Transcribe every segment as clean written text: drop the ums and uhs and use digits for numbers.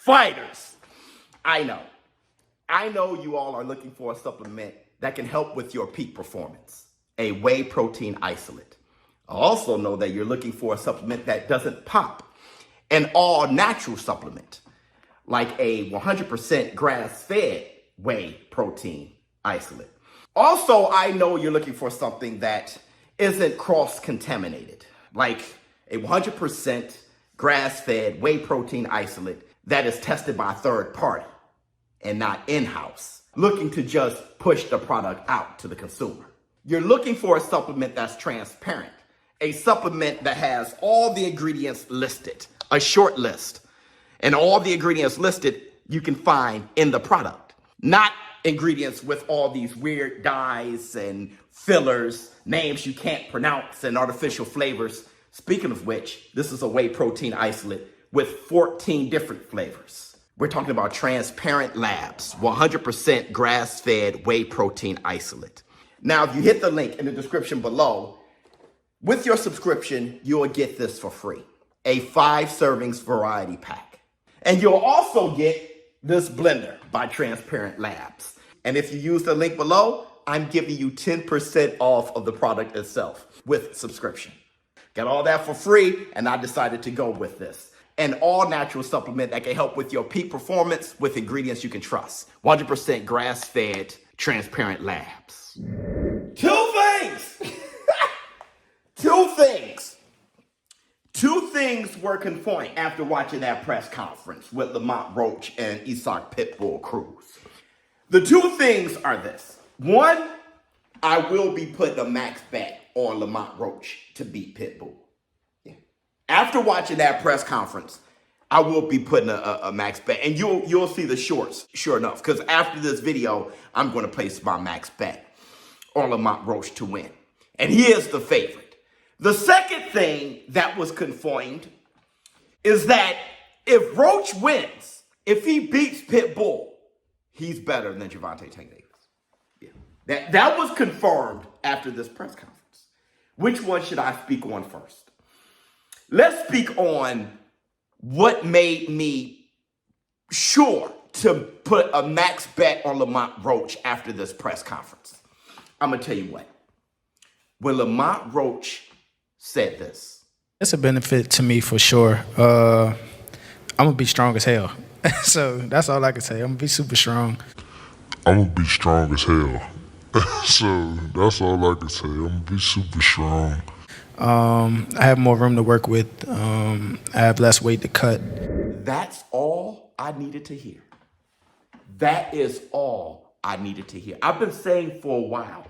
Fighters. I know you all are looking for a supplement that can help with your peak performance, a whey protein isolate. I also know that you're looking for a supplement that doesn't pop, an all-natural supplement, like a 100% grass-fed whey protein isolate. Also, I know you're looking for something that isn't cross-contaminated, like a 100% grass-fed whey protein isolate that is tested by a third party and not in-house, looking to just push the product out to the consumer. You're looking for a supplement that's transparent, a supplement that has all the ingredients listed, a short list, and all the ingredients listed you can find in the product, not ingredients with all these weird dyes and fillers, names you can't pronounce, and artificial flavors. Speaking of which, this is a whey protein isolate with 14 different flavors. We're talking about Transparent Labs, 100% grass-fed whey protein isolate. Now, if you hit the link in the description below, with your subscription, you'll get this for free, a 5 servings variety pack. And you'll also get this blender by Transparent Labs. And if you use the link below, I'm giving you 10% off of the product itself with subscription. Got all that for free, and I decided to go with this. An all-natural supplement that can help with your peak performance with ingredients you can trust. 100% grass-fed, Transparent Labs. Two things were confirmed after watching that press conference with Lamont Roach and Isak Pitbull Cruz. The two things are this. One, I will be putting a max bet on Lamont Roach to beat Pitbull. Yeah. After watching that press conference, I will be putting a max bet, and you'll see the shorts, sure enough, because after this video, I'm going to place my max bet on Lamont Roach to win, and he is the favorite. The second thing that was confirmed is that if Roach wins, if he beats Pitbull, he's better than Gervonta Tank Davis. Yeah. That was confirmed after this press conference. Which one should I speak on first? Let's speak on what made me sure to put a max bet on Lamont Roach after this press conference. I'm going to tell you what. When Lamont Roach said this. It's a benefit to me for sure. I'm going to be strong as hell. So that's all I can say. I'm going to be super strong. I'm going to be strong as hell. So that's all I can say. I'm going to be super strong. I have more room to work with. I have less weight to cut. That's all I needed to hear. That is all I needed to hear. I've been saying for a while,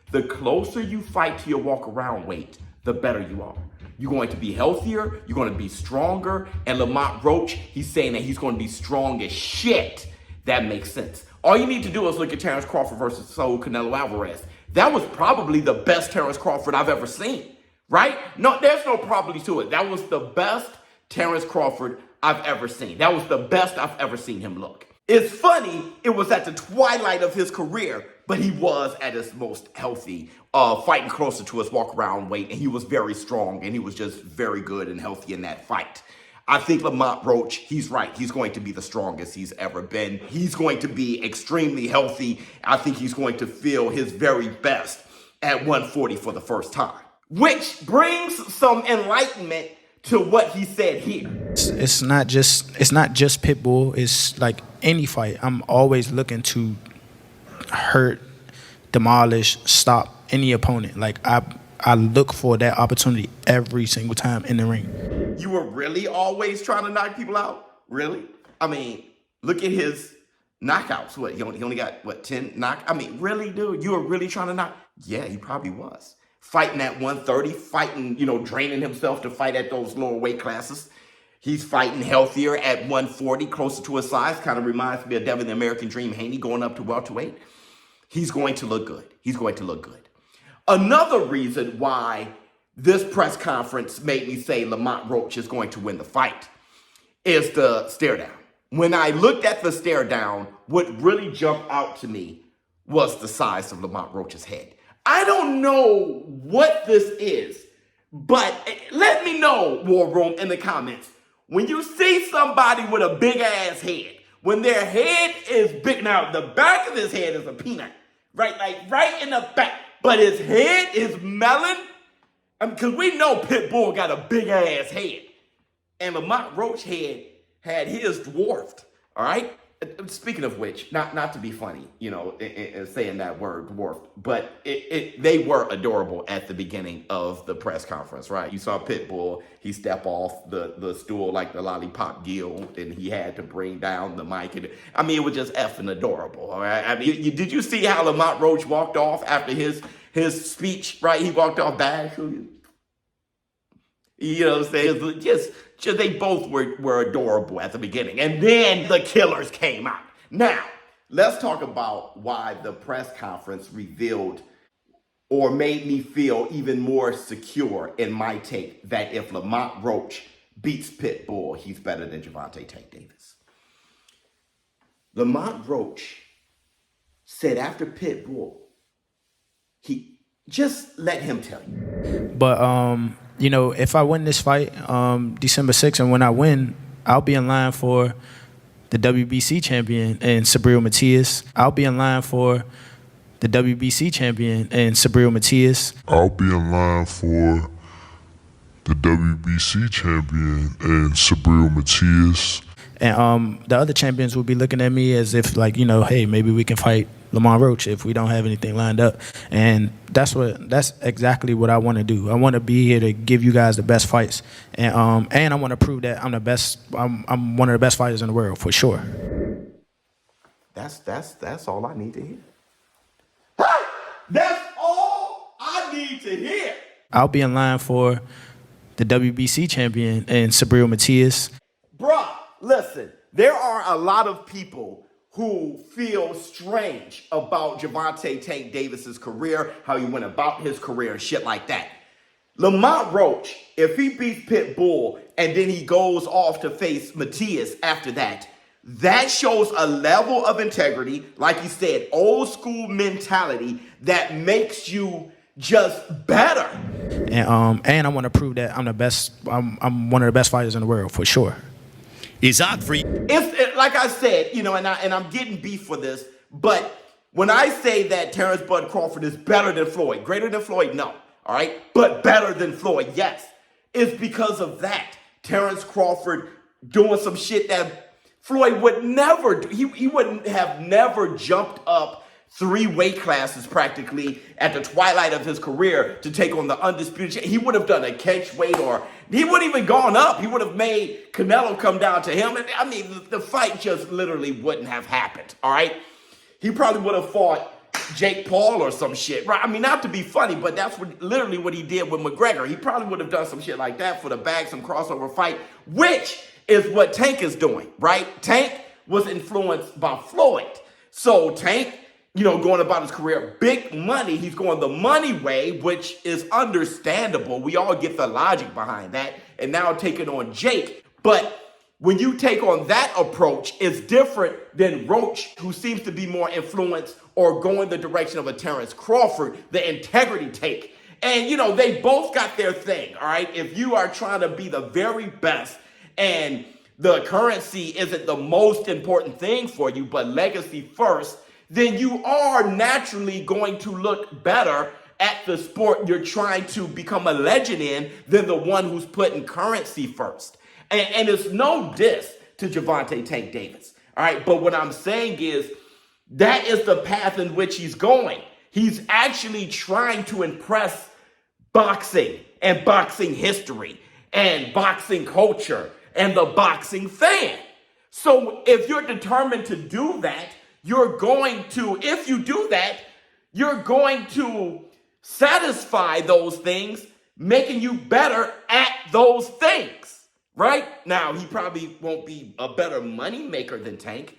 the closer you fight to your walk-around weight, the better you are. You're going to be healthier, you're going to be stronger, and Lamont Roach, he's saying that he's going to be strong as shit. That makes sense. All you need to do is look at Terrence Crawford versus Saul Canelo Alvarez. That was probably the best Terrence Crawford I've ever seen, right? No, there's no probably to it. That was the best Terrence Crawford I've ever seen. That was the best I've ever seen him look. It's funny, it was at the twilight of his career, but he was at his most healthy, fighting closer to his walk-around weight, and he was very strong, and he was just very good and healthy in that fight. I think Lamont Roach, he's right. He's going to be the strongest he's ever been. He's going to be extremely healthy. I think he's going to feel his very best at 140 for the first time, which brings some enlightenment to what he said here. It's not just Pitbull. It's like any fight. I'm always looking to hurt, demolish, stop any opponent. Like I look for that opportunity every single time in the ring. You were really always trying to knock people out? Really? I mean, look at his knockouts. What, he only got, 10 knock? I mean, really, dude? You were really trying to knock? Yeah, he probably was. Fighting at 130, fighting, draining himself to fight at those lower weight classes. He's fighting healthier at 140, closer to his size. Kind of reminds me of Devin the American Dream Haney going up to welterweight. He's going to look good. He's going to look good. Another reason why this press conference made me say Lamont Roach is going to win the fight is the stare down. When I looked at the stare down, what really jumped out to me was the size of Lamont Roach's head. I don't know what this is, but let me know, War Room, in the comments. When you see somebody with a big ass head, when their head is big, now the back of his head is a peanut, right? Like right in the back, but his head is melon. Because we know Pitbull got a big ass head. And Lamont Roach head had his dwarfed, all right? Speaking of which, not to be funny, in saying that word dwarfed, but they were adorable at the beginning of the press conference, right? You saw Pitbull, he stepped off the stool like the Lollipop Guild, and he had to bring down the mic. And it was just effing adorable, all right? Did you see how Lamont Roach walked off after his speech, right? He walked off back. You know what I'm saying? Just they both were adorable at the beginning. And then the killers came out. Now, let's talk about why the press conference revealed or made me feel even more secure in my take that if Lamont Roach beats Pitbull, he's better than Gervonta Tank Davis. Lamont Roach said after Pitbull, he just let him tell you. But if I win this fight December 6th, and when I win, I'll be in line for the WBC champion and Sabril Matias. I'll be in line for the WBC champion and Sabril Matias. I'll be in line for the WBC champion and Sabril Matias. And the other champions will be looking at me as if, hey, maybe we can fight Lamont Roach if we don't have anything lined up. And that's exactly what I want to do. I want to be here to give you guys the best fights. And I want to prove that I'm the best. I'm one of the best fighters in the world, for sure. That's all I need to hear. That's all I need to hear. I'll be in line for the WBC champion and Sabril Matias. Bruh, listen, there are a lot of people who feel strange about Gervonta Tank Davis's career, how he went about his career and shit like that. Lamont Roach, if he beats Pitbull and then he goes off to face Matias after that, that shows a level of integrity, like you said, old school mentality that makes you just better. And I want to prove that I'm the best. I'm one of the best fighters in the world, for sure. Is odd for you. It's like I said, and I'm getting beef for this, but when I say that Terrence Bud Crawford is better than Floyd, greater than Floyd, no, all right, but better than Floyd, yes, it's because of that. Terrence Crawford doing some shit that Floyd would never do. He wouldn't have never jumped up 3 weight classes practically at the twilight of his career to take on the undisputed. He would have done a catch weight, or he wouldn't even gone up. He would have made Canelo come down to him. The fight just literally wouldn't have happened, all right? He probably would have fought Jake Paul or some shit, right? Not to be funny, but that's literally what he did with McGregor. He probably would have done some shit like that for the bag, some crossover fight, which is what Tank is doing, right? Tank was influenced by Floyd. So Tank, going about his career, big money. He's going the money way, which is understandable. We all get the logic behind that. And now taking on Jake. But when you take on that approach, it's different than Roach, who seems to be more influenced or going the direction of a Terrence Crawford, the integrity take. And, they both got their thing, all right? If you are trying to be the very best and the currency isn't the most important thing for you, but legacy first, then you are naturally going to look better at the sport you're trying to become a legend in than the one who's putting currency first. And it's no diss to Gervonta Tank Davis, all right? But what I'm saying is that is the path in which he's going. He's actually trying to impress boxing and boxing history and boxing culture and the boxing fan. So if you're determined to do that, if you do that, you're going to satisfy those things, making you better at those things, right? Now, he probably won't be a better moneymaker than Tank.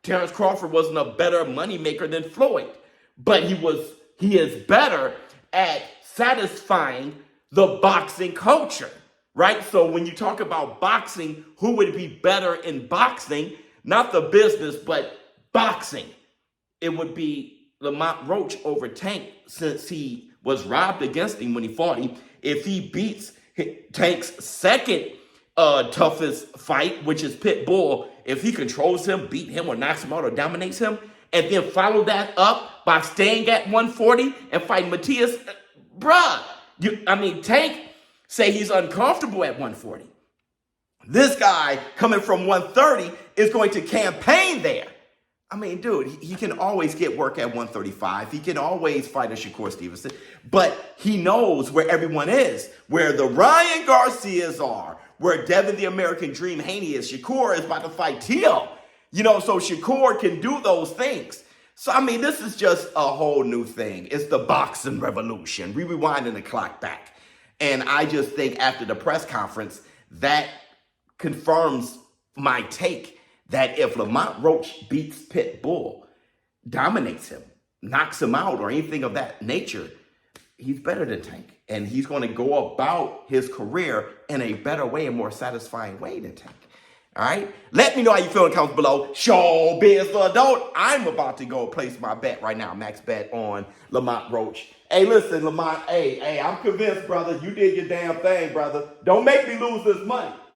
Terrence Crawford wasn't a better moneymaker than Floyd, but he is better at satisfying the boxing culture, right? So when you talk about boxing, who would be better in boxing? Not the business, but boxing. It would be Lamont Roach over Tank, since he was robbed against him when he fought him. If he beats Tank's second toughest fight, which is Pitbull, if he controls him, beat him, or knocks him out, or dominates him, and then follow that up by staying at 140 and fighting Matias, bruh, Tank say he's uncomfortable at 140. This guy coming from 130 is going to campaign there. Dude, he can always get work at 135. He can always fight a Shakur Stevenson, but he knows where everyone is, where the Ryan Garcias are, where Devin the American Dream Haney is. Shakur is about to fight Tio, so Shakur can do those things. So, this is just a whole new thing. It's the boxing revolution. We rewinding the clock back. And I just think after the press conference, that confirms my take that if Lamont Roach beats Pitbull, dominates him, knocks him out, or anything of that nature, he's better than Tank. And he's going to go about his career in a better way, a more satisfying way than Tank. All right? Let me know how you feel in the comments below. ShowBizz the Adult. I'm about to go place my bet right now, max bet on Lamont Roach. Hey, listen, Lamont, hey, I'm convinced, brother. You did your damn thing, brother. Don't make me lose this money.